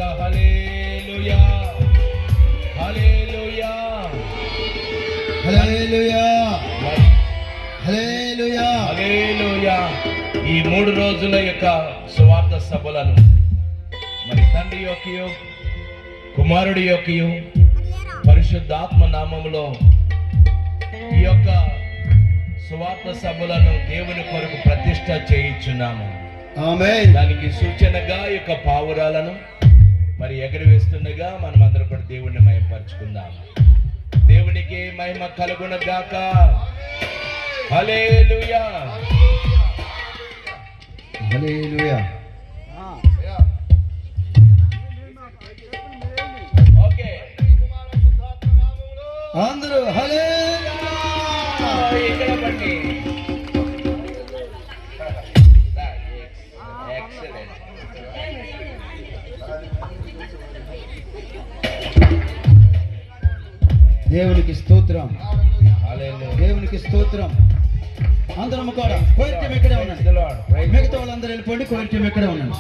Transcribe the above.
యొక్క హల్లెలూయా హల్లెలూయా హల్లెలూయా హల్లెలూయా హల్లెలూయా. ఈ 3 రోజుల యొక్క సువార్త సభలను మరి తండ్రి యొక్కయు కుమారుడి యొక్కయు పరిశుద్ధాత్మ నామములో ఈ యొక్క సువార్త సభలను దేవుని కొరకు ప్రతిష్ట చేయించున్నాము. ఆమేన్. దానికి సూచనగా ఈ యొక్క పావురాలను మరి ఎగరవేస్తుండగా మనం అందరం కూడా దేవుణ్ణి మహిమపరచుకుందాం. దేవునికి మహిమ కలుగును గాక. హల్లెలూయా హల్లెలూయా. ఓకే అందరూ హల్లెలూయా. ఇక్కడ బట్టి ఎక్సలెంట్. దేవునికి స్తోత్రం, హల్లెలూయా. దేవునికి స్తోత్రం. అందరం కూడా కోరిక ఇక్కడే ఉన్నాను. మిగతా వాళ్ళందరూ వెళ్ళిపోండి, కోరిక ఇక్కడే ఉన్నాను.